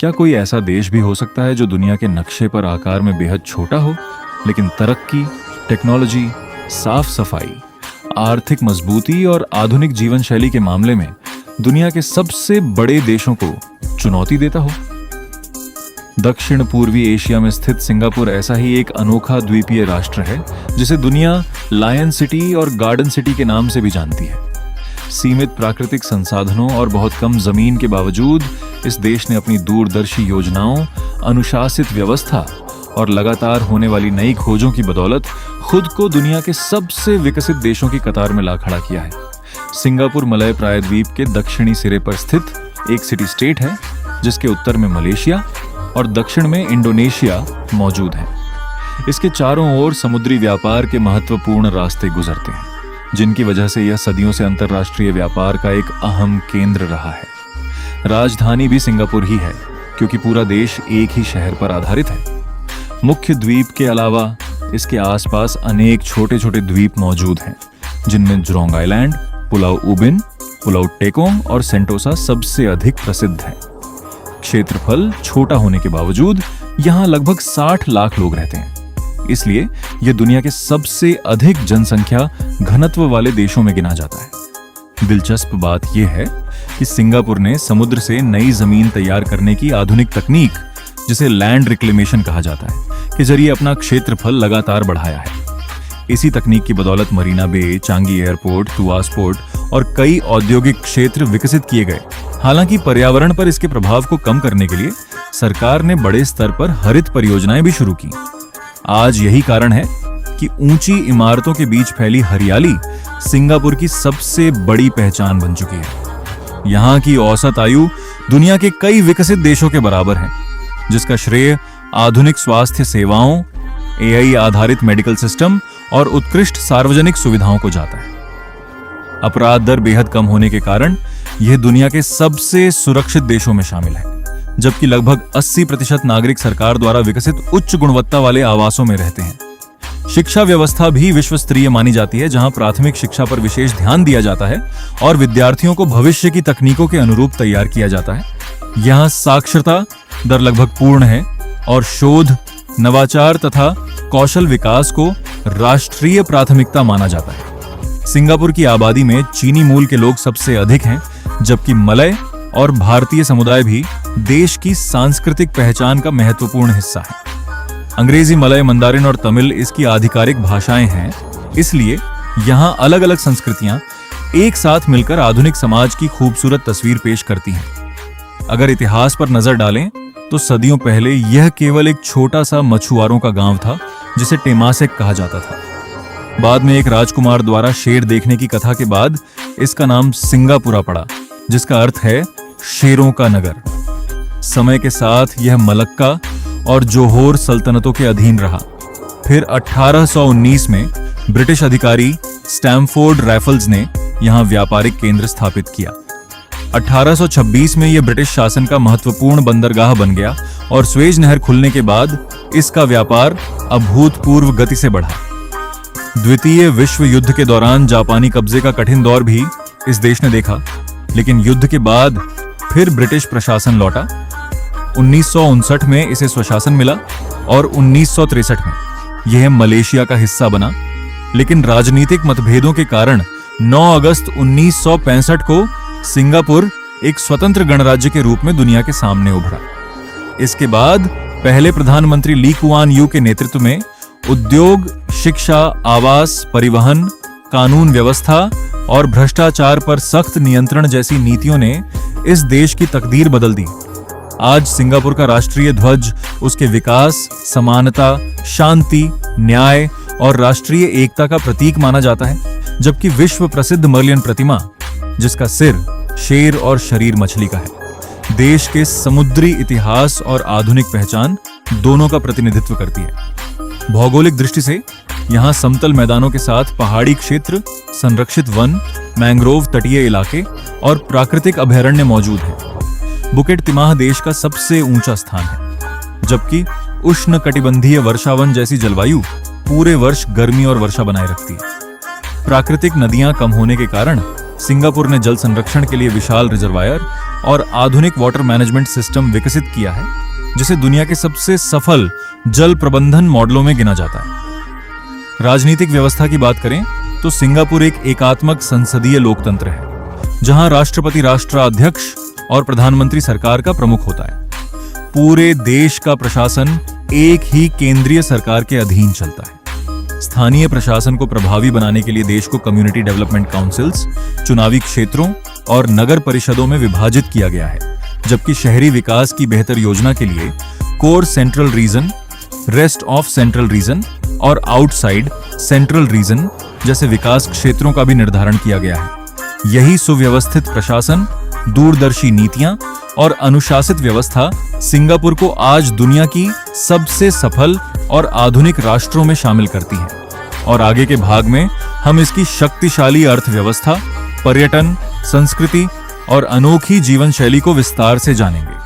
क्या कोई ऐसा देश भी हो सकता है जो दुनिया के नक्शे पर आकार में बेहद छोटा हो, लेकिन तरक्की, टेक्नोलॉजी, साफ सफाई, आर्थिक मजबूती और आधुनिक जीवन शैली के मामले में दुनिया के सबसे बड़े देशों को चुनौती देता हो? दक्षिण पूर्वी एशिया में स्थित सिंगापुर ऐसा ही एक अनोखा द्वीपीय राष्ट्र है जिसे दुनिया लायन सिटी और गार्डन सिटी के नाम से भी जानती है। सीमित प्राकृतिक संसाधनों और बहुत कम जमीन के बावजूद इस देश ने अपनी दूरदर्शी योजनाओं, अनुशासित व्यवस्था और लगातार होने वाली नई खोजों की बदौलत खुद को दुनिया के सबसे विकसित देशों की कतार में ला खड़ा किया है। सिंगापुर मलय प्रायद्वीप के दक्षिणी सिरे पर स्थित एक सिटी स्टेट है जिसके उत्तर में मलेशिया और दक्षिण में इंडोनेशिया मौजूद है। इसके चारों ओर समुद्री व्यापार के महत्वपूर्ण रास्ते गुजरते हैं, जिनकी वजह से यह सदियों से अंतर्राष्ट्रीय व्यापार का एक अहम केंद्र रहा है। राजधानी भी सिंगापुर ही है क्योंकि पूरा देश एक ही शहर पर आधारित है। मुख्य द्वीप के अलावा इसके आसपास अनेक छोटे छोटे द्वीप मौजूद हैं, जिनमें जुरोंग आइलैंड, पुलाव उबिन, पुलाव टेकोंग और सेंटोसा सबसे अधिक प्रसिद्ध है। क्षेत्रफल छोटा होने के बावजूद यहाँ लगभग 60 लाख लोग रहते हैं, इसलिए यह दुनिया के सबसे अधिक जनसंख्या घनत्व वाले देशों में गिना जाता है। दिलचस्प बात यह है कि सिंगापुर ने समुद्र से नई जमीन तैयार करने की आधुनिक तकनीक, जिसे लैंड रिक्लेमेशन कहा जाता है, के जरिए अपना क्षेत्रफल लगातार बढ़ाया है। इसी तकनीक की बदौलत मरीना बे, चांगी एयरपोर्ट, तुआस पोर्ट और कई औद्योगिक क्षेत्र विकसित किए गए। हालांकि पर्यावरण पर इसके प्रभाव को कम करने के लिए सरकार ने बड़े स्तर पर हरित परियोजनाएं भी शुरू की। आज यही कारण है कि ऊंची इमारतों के बीच फैली हरियाली सिंगापुर की सबसे बड़ी पहचान बन चुकी है। यहाँ की औसत आयु दुनिया के कई विकसित देशों के बराबर है, जिसका श्रेय आधुनिक स्वास्थ्य सेवाओं, एआई आधारित मेडिकल सिस्टम और उत्कृष्ट सार्वजनिक सुविधाओं को जाता है। अपराध दर बेहद कम होने के कारण यह दुनिया के सबसे सुरक्षित देशों में शामिल है, जबकि लगभग 80% नागरिक सरकार द्वारा विकसित उच्च गुणवत्ता वाले आवासों में रहते हैं। शिक्षा व्यवस्था भी विश्व स्तरीय मानी जाती है, जहां प्राथमिक शिक्षा पर विशेष ध्यान दिया जाता है और विद्यार्थियों को भविष्य की तकनीकों के अनुरूप तैयार किया जाता है। यहां साक्षरता दर लगभग पूर्ण है और शोध, नवाचार तथा कौशल विकास को राष्ट्रीय प्राथमिकता माना जाता है। सिंगापुर की आबादी में चीनी मूल के लोग सबसे अधिक हैं, जबकि मलय और भारतीय समुदाय भी देश की सांस्कृतिक पहचान का महत्वपूर्ण हिस्सा है। अंग्रेजी, मलय, मंदारिन और तमिल इसकी आधिकारिक भाषाएं हैं, इसलिए यहाँ अलग अलग संस्कृतियां एक साथ मिलकर आधुनिक समाज की खूबसूरत तस्वीर पेश करती हैं। अगर इतिहास पर नजर डालें तो सदियों पहले यह केवल एक छोटा सा मछुआरों का गांव था जिसे टेमासेक कहा जाता था। बाद में एक राजकुमार द्वारा शेर देखने की कथा के बाद इसका नाम सिंगापुरा पड़ा, जिसका अर्थ है शेरों का नगर। समय के साथ यह मलक्का और जोहोर सल्तनतों के अधीन रहा। फिर 1819 में ब्रिटिश अधिकारी स्टैमफोर्ड राइफल्स ने यहां व्यापारिक केंद्र स्थापित किया। 1826 में यह ब्रिटिश शासन का महत्वपूर्ण बंदरगाह बन गया और स्वेज नहर खुलने के बाद इसका व्यापार अभूतपूर्व गति से बढ़ा। द्वितीय विश्व युद्ध के दौरान जापानी कब्जे का कठिन दौर भी इस देश ने देखा, लेकिन युद्ध के बाद फिर ब्रिटिश प्रशासन लौटा। 1959 में इसे स्वशासन मिला और 1963 में यह मलेशिया का हिस्सा बना, लेकिन राजनीतिक मतभेदों के कारण 9 अगस्त 1965 को सिंगापुर एक स्वतंत्र गणराज्य के रूप में दुनिया के सामने उभरा। इसके बाद पहले प्रधानमंत्री ली कुआन यू के नेतृत्व में उद्योग, शिक्षा, आवास, परिवहन, कानून व्यवस्था और भ्रष्टाचार पर सख्त नियंत्रण जैसी नीतियों ने इस देश की तकदीर बदल दी। आज सिंगापुर का राष्ट्रीय ध्वज उसके विकास, समानता, शांति, न्याय और राष्ट्रीय एकता का प्रतीक माना जाता है, जबकि विश्व प्रसिद्ध मर्लियन प्रतिमा, जिसका सिर शेर और शरीर मछली का है, देश के समुद्री इतिहास और आधुनिक पहचान दोनों का प्रतिनिधित्व करती है। भौगोलिक दृष्टि से यहाँ समतल मैदानों के साथ पहाड़ी क्षेत्र, संरक्षित वन, मैंग्रोव तटीय इलाके और प्राकृतिक अभयारण्य मौजूद हैं। बुकेट तिमाह देश का सबसे ऊंचा स्थान है, जबकि उष्णकटिबंधीय वर्षावन जैसी जलवायु पूरे वर्ष गर्मी और वर्षा बनाए रखती है। प्राकृतिक नदियां कम होने के कारण सिंगापुर ने जल संरक्षण के लिए विशाल रिजर्वायर और आधुनिक वाटर मैनेजमेंट सिस्टम विकसित किया है, जिसे दुनिया के सबसे सफल जल प्रबंधन मॉडलों में गिना जाता है। राजनीतिक व्यवस्था की बात करें तो सिंगापुर एक एकात्मक संसदीय लोकतंत्र है, जहां राष्ट्रपति राष्ट्राध्यक्ष और प्रधानमंत्री सरकार का प्रमुख होता है। पूरे देश का प्रशासन एक ही केंद्रीय सरकार के अधीन चलता है। स्थानीय प्रशासन को प्रभावी बनाने के लिए देश को कम्युनिटी डेवलपमेंट काउंसिल्स, चुनावी क्षेत्रों और नगर परिषदों में विभाजित किया गया है, जबकि शहरी विकास की बेहतर योजना के लिए core central region, rest of central region और आउटसाइड सेंट्रल रीजन जैसे विकास क्षेत्रों का भी निर्धारण किया गया है। यही सुव्यवस्थित प्रशासन, दूरदर्शी नीतियां और अनुशासित व्यवस्था सिंगापुर को आज दुनिया की सबसे सफल और आधुनिक राष्ट्रों में शामिल करती है। और आगे के भाग में हम इसकी शक्तिशाली अर्थव्यवस्था, पर्यटन, संस्कृति और अनोखी जीवन शैली को विस्तार से जानेंगे।